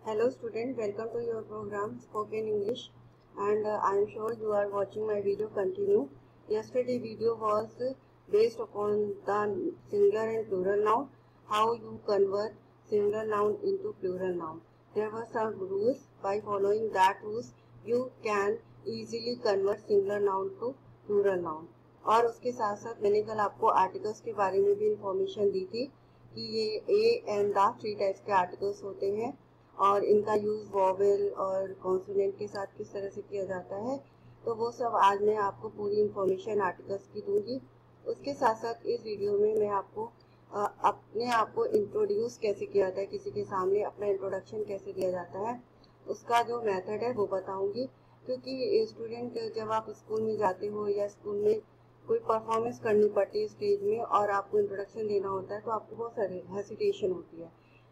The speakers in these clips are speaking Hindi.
Hello student, welcome to your program Spoken English and I am sure you are watching my video continue. Yesterday video was based upon the singular and plural noun, how you convert singular noun into plural noun. There were some rules. By following that rules you can easily convert singular noun to plural noun. और उसके साथ साथ मैंने कल आपको आर्टिकल्स के बारे में भी इंफॉर्मेशन दी थी कि ये ए एंड द 3 टाइप्स के आर्टिकल्स होते हैं और इनका यूज़ वॉवेल और कॉन्सोनेंट के साथ किस तरह से किया जाता है। तो वो सब आज मैं आपको पूरी इंफॉर्मेशन आर्टिकल्स की दूंगी। उसके साथ साथ इस वीडियो में मैं आपको अपने आप को इंट्रोड्यूस कैसे किया जाता है, किसी के सामने अपना इंट्रोडक्शन कैसे दिया जाता है, उसका जो मेथड है वो बताऊंगी। क्योंकि स्टूडेंट जब आप स्कूल में जाते हो या स्कूल में कोई परफॉर्मेंस करनी पड़ती है स्टेज में और आपको इंट्रोडक्शन देना होता है तो आपको बहुत सारी हेसिटेशन होती है,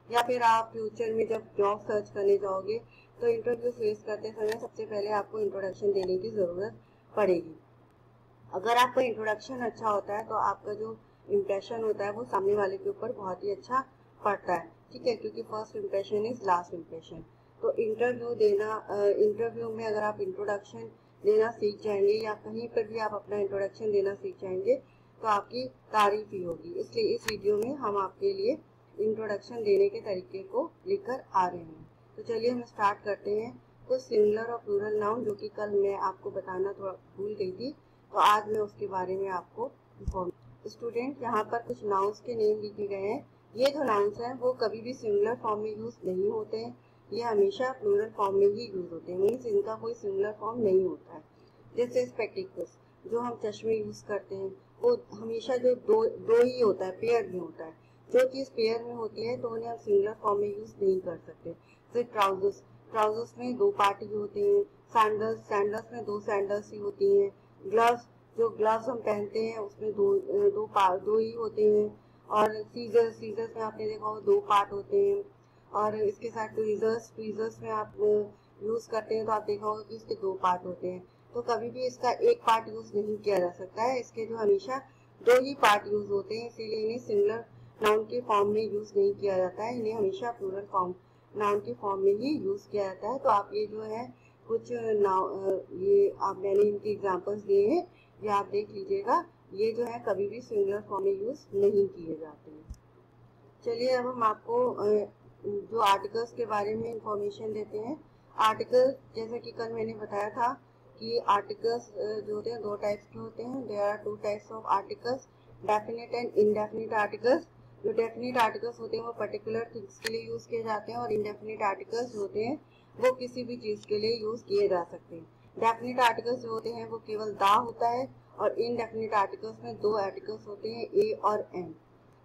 या फिर आप फ्यूचर में जब जॉब सर्च करने जाओगे तो इंटरव्यू फेस करते समय सबसे पहले आपको इंट्रोडक्शन देने की ज़रूरत पड़ेगी। अगर आपका इंट्रोडक्शन अच्छा होता है तो आपका जो इम्प्रेशन होता है वो सामने वाले के ऊपर बहुत ही अच्छा पड़ता है, ठीक है, क्योंकि first impression is last impression. तो इंटरव्यू में अगर आप इंट्रोडक्शन देना सीख जाएंगे या कहीं पर भी आप अपना इंट्रोडक्शन देना सीख जाएंगे तो आपकी तारीफ ही होगी। इसलिए इस वीडियो में हम आपके लिए इंट्रोडक्शन देने के तरीके को लेकर आ रहे हैं। तो चलिए हम स्टार्ट करते हैं। कुछ सिंगुलर और प्लूरल नाउन जो कि कल मैं आपको बताना थोड़ा भूल गई थी, तो आज मैं उसके बारे में आपको इन्फॉर्म। स्टूडेंट, यहाँ पर कुछ नाउन्स के नेम लिखे गए हैं। ये जो नाउन्स हैं वो कभी भी सिंगुलर फॉर्म में यूज नहीं होते हैं, ये हमेशा प्लूरल फॉर्म में ही यूज होते हैं, मीन्स इनका कोई सिंगुलर फॉर्म नहीं होता है। जैसे स्पेक्टिकल्स, जो हम चश्मे यूज करते हैं वो हमेशा जो दो ही होता है, पेयर में होता है। जो चीज़ पेयर में होती है तो उन्हें हम सिंगुलर फॉर्म में यूज नहीं कर सकते। फिर ट्राउजर्स में 2 पार्ट ही होते हैं। सैंडल्स में 2 सैंडल्स ही होती हैं। ग्लव्स हम पहनते हैं उसमें दो ही होते हैं। और सीजर्स में आपने देखा हो 2 पार्ट होते हैं। और इसके साथ ट्वीजर्स में आप यूज करते हैं तो आप देखा होगा कि इसके 2 पार्ट होते हैं। तो कभी भी इसका एक पार्ट यूज नहीं किया जा सकता है, इसके जो हमेशा 2 ही पार्ट यूज होते हैं, इसीलिए इन्हें सिंगुलर नाउन के फॉर्म में यूज नहीं किया जाता है, इन्हें हमेशा प्लूरल फॉर्म नाउन के फॉर्म में ही यूज किया जाता है। तो आप ये जो है कुछ मैंने इनके एग्जांपल्स दिए हैं, ये आप देख लीजिएगा। ये जो है कभी भी सिंगुलर फॉर्म में यूज नहीं किए जाते हैं। चलिए अब हम आपको जो आर्टिकल्स के बारे में इंफॉर्मेशन देते हैं। आर्टिकल, जैसा कि कल मैंने बताया था कि आर्टिकल्स जो होते हैं 2 टाइप्स के होते हैं। There are 2 types of articles, definite and indefinite articles. जो डेफिनेट आर्टिकल्स होते हैं वो पर्टिकुलर थिंग्स के लिए यूज किए जाते हैं और इनडेफिनेट आर्टिकल्स होते हैं वो किसी भी चीज के लिए यूज किए जा सकते हैं। डेफिनेट आर्टिकल्स जो होते हैं वो केवल दा होता है और इनडेफिनेट आर्टिकल्स में 2 आर्टिकल्स होते हैं, ए और एन।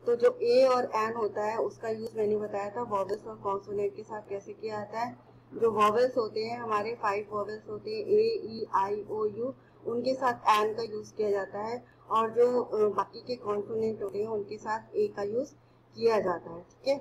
तो जो ए और एन होता है उसका यूज मैंने बताया था वॉवेल्स और कॉन्सोनेंट के साथ कैसे किया जाता है। जो वॉवेल्स होते हैं हमारे 5 वॉवेल्स होते हैं, ए ई आई ओ यू, उनके साथ एन का यूज किया जाता है और जो बाकी के कॉन्सोनेंट होते हैं उनके साथ ए का यूज किया जाता है, ठीक है।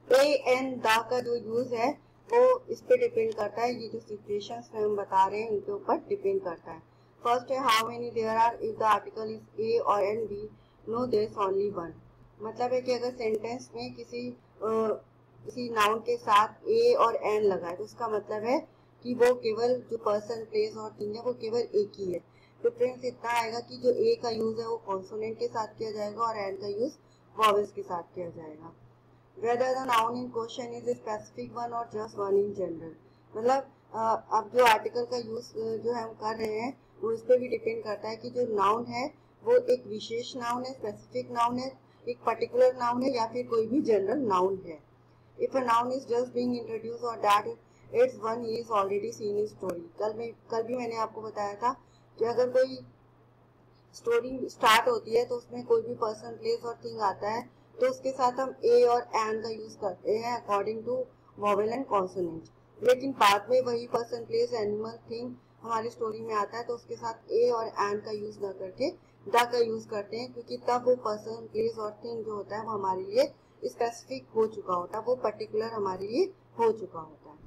तो ए एन द का जो यूज है वो इस पे डिपेंड करता है, ये जो सिचुएशंस में हम बता रहे हैं इनके ऊपर डिपेंड करता है। फर्स्ट है how many there are, if the article is a और an we know there is only one. मतलब है कि अगर सेंटेंस में किसी नाउन के साथ ए और एन लगा है तो उसका मतलब है कि वो केवल जो पर्सन, प्लेस और थिंग है वो केवल एक ही है। डिफरेंस इतना आएगा कि जो ए का यूज है वो कॉन्सोनेंट के साथ किया जाएगा और एन का यूज वॉवेल्स के साथ किया जाएगा। Whether the noun in question is specific one और जस्ट वन इन जनरल। मतलब अब जो आर्टिकल का यूज जो है हम कर रहे हैं वो इस पर भी डिपेंड करता है कि जो नाउन है वो एक विशेष नाउन है, स्पेसिफिक नाउन है, एक पर्टिकुलर नाउन है या फिर कोई भी जनरल नाउन है। If a noun is just being introduce और that it's one he is already seen in story. कल भी मैंने आपको बताया था कि अगर कोई स्टोरी स्टार्ट होती है तो उसमें कोई भी पर्सन, प्लेस और थिंग आता है तो उसके साथ हम ए और एन का यूज करते हैं according to vowel and consonant. लेकिन बाद में वही पर्सन, प्लेस, एनिमल, थिंग हमारी स्टोरी में आता है तो उसके साथ ए और एन का यूज न करके द का यूज करते हैं, क्योंकि तब वो पर्सन, प्लेस और थिंग जो होता है वो हमारे लिए स्पेसिफिक हो चुका होता है, वो पर्टिकुलर हमारे लिए हो चुका होता है।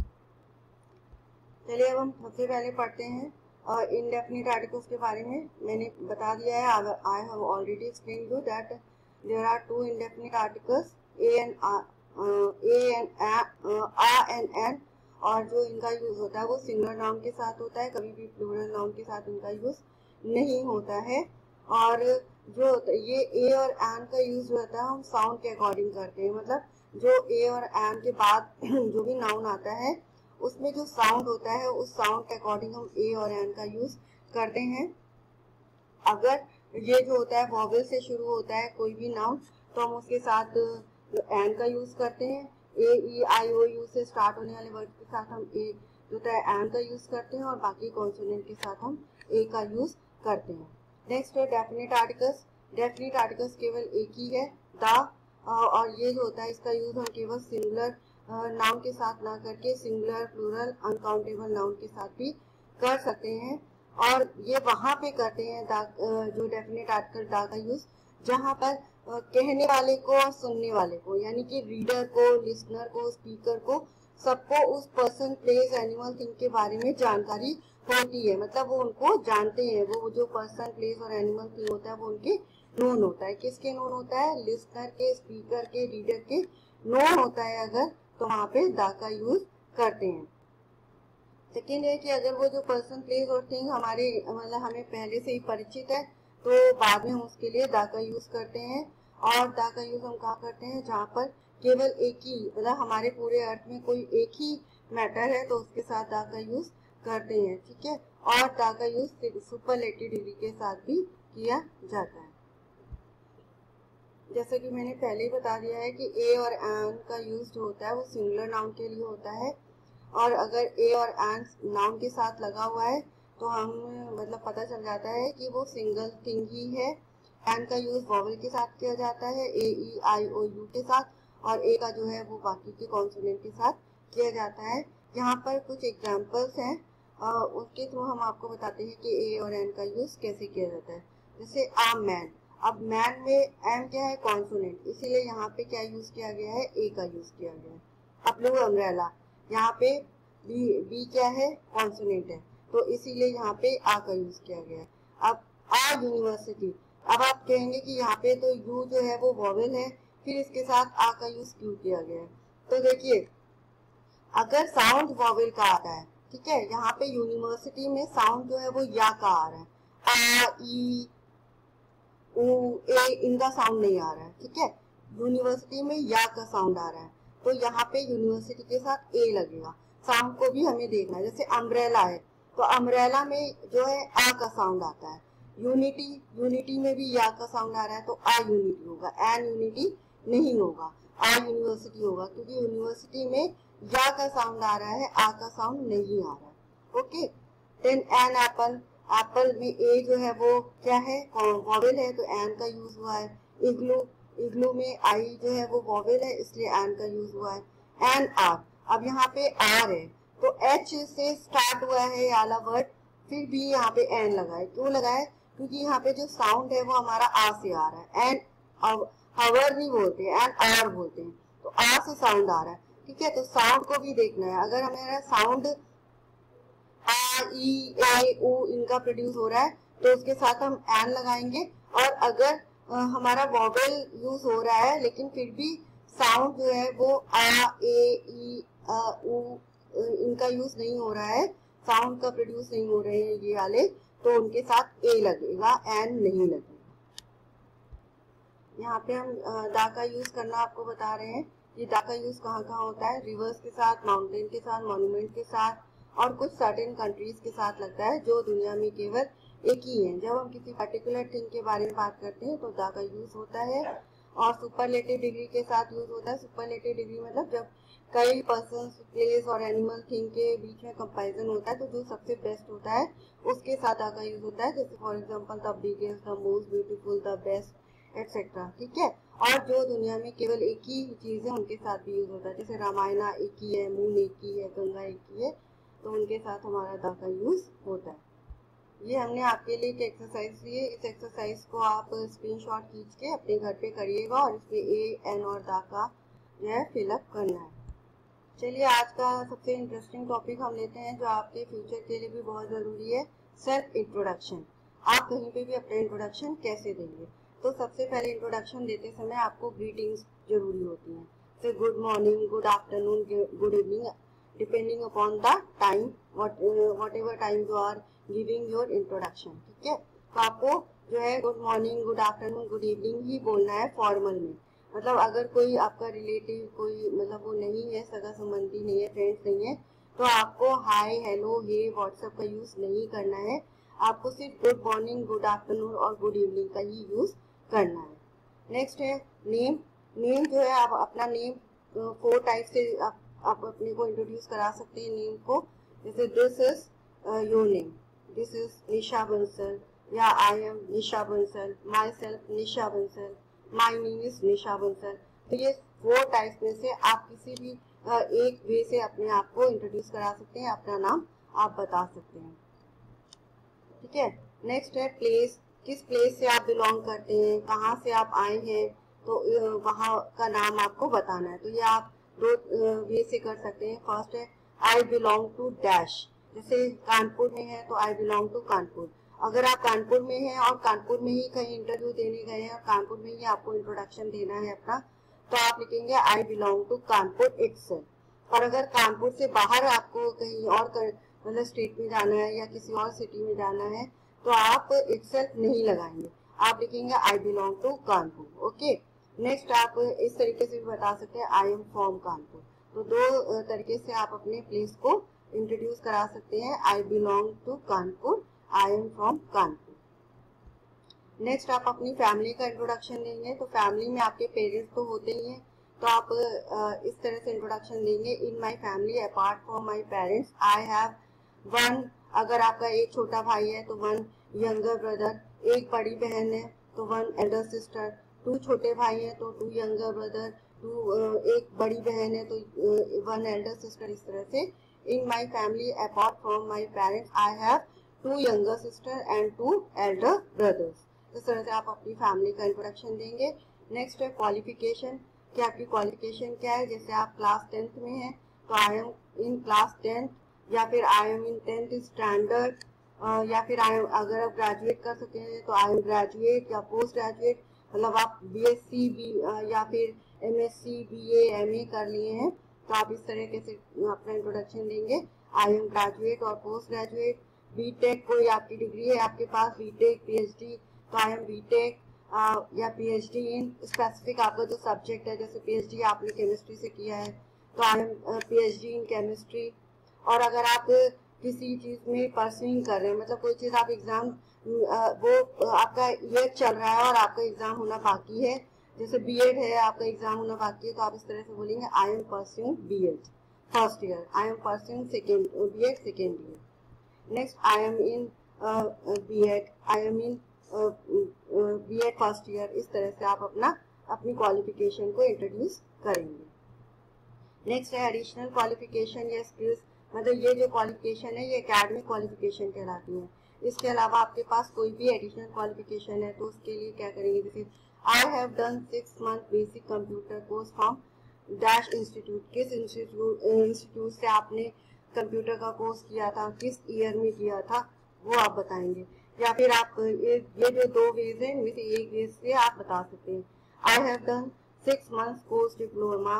चलिए अब हम सबसे पहले पढ़ते हैं और इनडेफिनिट आर्टिकल्स के बारे में। मैंने बता दिया है, I have already explain you that there are 2 indefinite articles, a and uh an an, और जो इनका यूज होता है वो सिंगुलर नाउन के साथ होता है, कभी भी प्लूरल नाउन के साथ इनका यूज नहीं होता है। और जो ये ए और एन का यूज होता है हम साउंड के अकॉर्डिंग करते हैं, मतलब जो ए और एन के बाद जो भी नाउन आता है उसमें जो साउंड होता है उस साउंड के अकॉर्डिंग हम ए और एन का यूज करते हैं। अगर ये जो होता है वॉवेल से शुरू होता है कोई भी नाउन तो हम उसके साथ एन का यूज करते हैं। ए ई आई ओ यू से स्टार्ट होने वाले वर्ड के साथ हम ए जो होता है एन का यूज करते हैं, और बाकी कॉन्सोनेंट के साथ हम ए का यूज करते हैं। नेक्स्ट है डेफिनेट आर्टिकल्स। डेफिनेट आर्टिकल्स केवल एक ही है, द, और ये जो होता है इसका यूज हम केवल सिंगुलर नाउन के साथ ना करके सिंगुलर, प्लूरल, अनकाउंटेबल नाउन के साथ भी कर सकते हैं। और ये वहां पे करते हैं जो डेफिनेट आर्टिकल दा का यूज जहां पर कहने वाले को और सुनने वाले को, यानी कि रीडर को, लिसनर को, स्पीकर को, सबको उस पर्सन, प्लेस, एनिमल, थिंग के बारे में जानकारी होती है, मतलब वो उनको जानते हैं, वो जो पर्सन, प्लेस और एनिमल, थिंग होता है वो उनके नोन होता है। किसके नोन होता है? लिसनर के, स्पीकर के, रीडर के नोन होता है अगर, तो वहां पे दा का यूज करते हैं। सेकेंड है कि अगर वो जो पर्सन, प्लेस और थिंग हमारे मतलब हमें पहले से ही परिचित है तो बाद में हम उसके लिए दा का यूज करते हैं। और दा का यूज हम कहाँ करते हैं? जहाँ पर केवल एक ही, मतलब हमारे पूरे अर्थ में कोई एक ही मैटर है तो उसके साथ दा का यूज करते हैं, ठीक है। और दा का यूज सुपरलेटिव डिग्री के साथ भी किया जाता है। जैसे कि मैंने पहले ही बता दिया है कि ए और एन का यूज जो होता है वो सिंगुलर नाउन के लिए होता है, और अगर ए और एन नाउन के साथ लगा हुआ है तो हम मतलब पता चल जाता है कि वो सिंगल थिंग ही है। एन का यूज वॉवेल के साथ किया जाता है, ए ई आई ओ यू के साथ, और ए का जो है वो बाकी के कॉन्सोनेंट के साथ किया जाता है। यहाँ पर कुछ एग्जाम्पल्स हैं, उसके थ्रू हम आपको बताते हैं कि ए और एन का यूज कैसे किया जाता है। जैसे आ मैन, अब मैन में एम क्या है? कॉन्सोनेंट, इसीलिए यहाँ पे क्या यूज किया गया है? ए का यूज किया गया है। अब ब्लू अम्ब्रेला, यहाँ पे बी क्या है? कॉन्सोनेंट है, तो इसीलिए यहाँ पे आ का यूज किया गया है। अब आ यूनिवर्सिटी, अब आप कहेंगे कि यहाँ पे तो यू जो है वो वॉवेल है, फिर इसके साथ आ का यूज क्यों किया गया है? तो देखिए, अगर साउंड वॉवेल का आ रहा है, ठीक है, यहाँ पे यूनिवर्सिटी में साउंड जो है वो या का आ रहा है, आ, ई, ऊ, ए, इनका साउंड नहीं आ रहा है, ठीक है। यूनिवर्सिटी में या का साउंड आ रहा है, तो यहाँ पे यूनिवर्सिटी के साथ ए लगेगा। साउंड को भी हमें देखना है। जैसे अम्ब्रेला है तो अम्ब्रेला में जो है आ का साउंड आता है। यूनिटी में भी या का साउंड आ रहा है तो आ यूनिटी होगा, एन यूनिटी नहीं होगा, आ यूनिवर्सिटी होगा, क्योंकि यूनिवर्सिटी में या का साउंड आ रहा है, आ का साउंड नहीं आ रहा है। Okay, then an apple, apple में ए जो है वो क्या है? वॉवेल है, तो एन का यूज हुआ है। इग्लू, इग्लू में आई जो है वो वॉवेल है, इसलिए एन का यूज हुआ है। एन आर, अब यहाँ पे आर है तो एच से स्टार्ट हुआ है ये वाला वर्ड, फिर भी यहाँ पे एन लगा है। क्यों लगा है? क्योंकि यहाँ पे जो साउंड है वो हमारा आ से आ रहा है। एन हवर नहीं बोलते, एन आर बोलते हैं, तो आ से साउंड आ रहा है, ठीक है। तो साउंड को भी देखना है। अगर हमारा साउंड आ, ई, ए, ऊ इनका प्रोड्यूस हो रहा है तो उसके साथ हम एन लगाएंगे, और अगर हमारा वॉवेल यूज हो रहा है लेकिन फिर भी साउंड जो है वो आ, ए, ई, ऊ इनका यूज नहीं हो रहा है, साउंड का प्रोड्यूस नहीं हो रहे हैं ये वाले, तो उनके साथ ए लगेगा, एन नहीं लगेगा। यहाँ पे हम दा का यूज करना आपको बता रहे हैं। ये दा का यूज कहाँ कहाँ होता है? रिवर्स के साथ, माउंटेन के साथ, मॉन्यूमेंट के साथ, और कुछ सर्टेन कंट्रीज के साथ लगता है जो दुनिया में केवल एक ही है। जब हम किसी पर्टिकुलर थिंग के बारे में बात करते हैं तो दा का यूज होता है। और सुपरलेटिव डिग्री के साथ यूज होता है। सुपरलेटिव डिग्री मतलब जब कई पर्सन, प्लेस और एनिमल, थिंग के बीच में कंपैरिजन होता है तो जो सबसे बेस्ट होता है उसके साथ दा का यूज होता है। जैसे for example the biggest, the most beautiful, the best, etcetera, ठीक है। और जो दुनिया में केवल एक ही चीज है उनके साथ भी यूज होता है। जैसे रामायणा एक ही है, मून एक ही है, गंगा एक ही है, तो उनके साथ हमारा दा का यूज होता है। ये हमने आपके लिए एक एक्सरसाइज दी है। इस एक्सरसाइज को आप स्क्रीनशॉट खींच के अपने घर पे करिएगा और इसमें ए, एन और दा का जो है फिलअप करना है। चलिए, आज का सबसे इंटरेस्टिंग टॉपिक हम लेते हैं जो आपके फ्यूचर के लिए भी बहुत ज़रूरी है, सेल्फ इंट्रोडक्शन। आप कहीं पे भी अपना इंट्रोडक्शन कैसे देंगे? तो सबसे पहले इंट्रोडक्शन देते समय आपको ग्रीटिंग्स जरूरी होती हैं। जैसे good morning, good afternoon, good evening, depending upon the time, whatever time you are giving your introduction. ठीक है, तो आपको जो है good morning, good afternoon, good evening ही बोलना है फॉर्मल में। मतलब अगर कोई आपका रिलेटिव कोई मतलब वो नहीं है, सगा संबंधी नहीं है, फ्रेंड्स नहीं है, तो आपको हाय, हेलो, हे, व्हाट्सएप का यूज नहीं करना है। आपको सिर्फ गुड मॉर्निंग, गुड आफ्टरनून और गुड इवनिंग का ही यूज करना है। नेक्स्ट है नेम। नेम जो है आप अपना नेम 4 टाइप से आप अपने को इंट्रोड्यूस करा सकते हैं नेम को। जैसे this is your name, this is Nisha Bansal, या I am Nisha Bansal, myself Nisha Bansal, my name is Nisha Bansal. तो ये 4 टाइप्स में से आप किसी भी एक वे से अपने आप को इंट्रोड्यूस करा सकते हैं, अपना नाम आप बता सकते हैं। ठीक है, नेक्स्ट है प्लेस। किस प्लेस से आप बिलोंग करते हैं, कहाँ से आप आए हैं, तो वहाँ का नाम आपको बताना है। तो ये आप 2 वे से कर सकते हैं। फर्स्ट है आई बिलोंग टू डैश, जैसे कानपुर में है तो आई बिलोंग टू कानपुर। अगर आप कानपुर में हैं और कानपुर में ही कहीं इंटरव्यू देने गए हैं और कानपुर में ही आपको इंट्रोडक्शन देना है अपना, तो आप लिखेंगे I belong to Kanpur itself. और अगर कानपुर से बाहर आपको कहीं और मतलब स्टेट में जाना है या किसी और सिटी में जाना है, तो आप इटसेल्फ नहीं लगाएंगे, आप लिखेंगे I belong to Kanpur. Okay, next आप इस तरीके से भी बता सकते हैं आई एम फ्रॉम कानपुर। तो 2 तरीके से आप अपने प्लेस को इंट्रोड्यूस करा सकते हैं, I belong to Kanpur, I am from Kanpur. Next आप अपनी फैमिली का इंट्रोडक्शन देंगे। तो फैमिली में आपके पेरेंट्स तो होते ही हैं, तो आप इस तरह से इंट्रोडक्शन देंगे, in my family apart from my parents I have 1, अगर आपका एक छोटा भाई है तो 1 यंगर ब्रदर, एक बड़ी बहन है तो 1 एल्डर सिस्टर, 2 छोटे भाई हैं तो 2 यंगर ब्रदर, 2 एक बड़ी बहन है तो 1 एल्डर सिस्टर। इस तरह से in my family apart from my parents I have 2 younger sister and 2 elder brothers. इस तरह से आप अपनी फैमिली का इंट्रोडक्शन देंगे। नेक्स्ट है क्वालिफिकेशन, कि आपकी क्वालिफिकेशन क्या है। जैसे आप क्लास 10th में हैं तो आई एम इन क्लास 10th, या फिर आई एम इन 10th स्टैंडर्ड, या फिर अगर आप ग्रेजुएट कर सकते हैं तो आई एम ग्रेजुएट या पोस्ट ग्रेजुएट, मतलब आप बीएससी या फिर एमएससी, बीए, एमए कर लिए हैं, तो आप इस तरह से अपना इंट्रोडक्शन देंगे, आई एम ग्रेजुएट और पोस्ट ग्रेजुएट। बीटेक कोई आपकी डिग्री है आपके पास, बीटेक, पीएचडी, तो आई एम बीटेक या पीएचडी इन स्पेसिफिक आपका जो सब्जेक्ट है। जैसे पीएचडी आपने केमिस्ट्री से किया है तो I am PhD in chemistry. और अगर आप किसी चीज में परस्यूइंग कर रहे हैं, मतलब कोई चीज आप एग्जाम वो आपका ईयर चल रहा है और आपका एग्जाम होना बाकी है, जैसे बीएड है आपका एग्जाम होना बाकी है, तो आप इस तरह से बोलेंगे I am pursuing BEd first year, I am pursuing BEd second year. Next I am in BEd, I am in BEd first year. इस तरह से आप अपनी क्वालिफिकेशन को इंट्रोड्यूस करेंगे। नेक्स्ट है एडिशनल क्वालिफिकेशन या स्किल्स, मतलब ये जो क्वालिफिकेशन है ये एकेडमिक क्वालिफिकेशन कहलाती है। इसके अलावा आपके पास कोई भी एडिशनल क्वालिफिकेशन है तो उसके लिए क्या करेंगे, जैसे I have done 6 month basic computer course from dash institute, किस इंस्टीट्यूट से आपने कंप्यूटर का कोर्स किया था, किस ईयर में किया था, वो आप बताएंगे। या फिर आप ये जो 2 वेज है इनमें से एक वेज से आप बता सकते हैं, I have done 6 months course diploma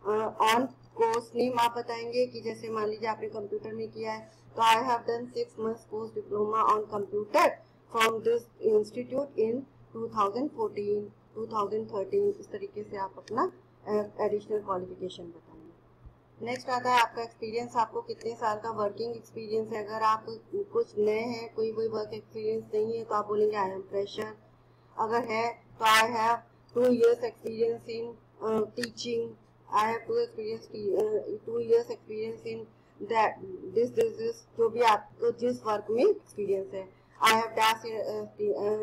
on, course name आप बताएंगे कि जैसे मान लीजिए आपने कंप्यूटर में किया है तो I have done 6 months course diploma on computer from this institute इन 2014, 2013। इस तरीके से आप अपना एडिशनल क्वालिफिकेशन बताएंगे। नेक्स्ट आता है आपका एक्सपीरियंस, आपको कितने साल का वर्किंग एक्सपीरियंस है। अगर आप कुछ नए हैं, कोई वर्क एक्सपीरियंस नहीं है, तो आप बोलेंगे आई एम फ्रेशर। अगर है तो आई have 2 years experience in teaching, I have 2 years experience in that this जो भी आपको जिस वर्क में एक्सपीरियंस है। I have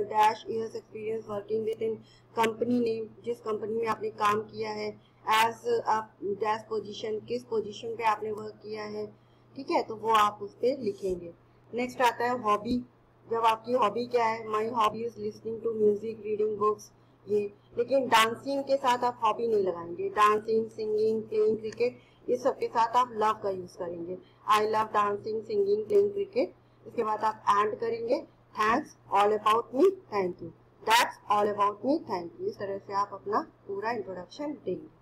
dash years experience working with in company name, जिस कंपनी में आपने काम किया है, एज डैश पोजीशन, किस पोजीशन पे आपने वर्क किया है। ठीक है, तो वो आप उस पर लिखेंगे। नेक्स्ट आता है हॉबी, जब आपकी हॉबी क्या है, my hobby is listening to music, reading books, ये। लेकिन डांसिंग के साथ आप हॉबी नहीं लगाएंगे, डांसिंग, सिंगिंग, प्लेइंग क्रिकेट, इस सब के साथ आप लव का यूज करेंगे, I love dancing, singing, playing cricket. इसके बाद आप एंड करेंगे, thanks all about me, thank you, that's all about me, thank you. इस तरह से आप अपना पूरा इंट्रोडक्शन देंगे।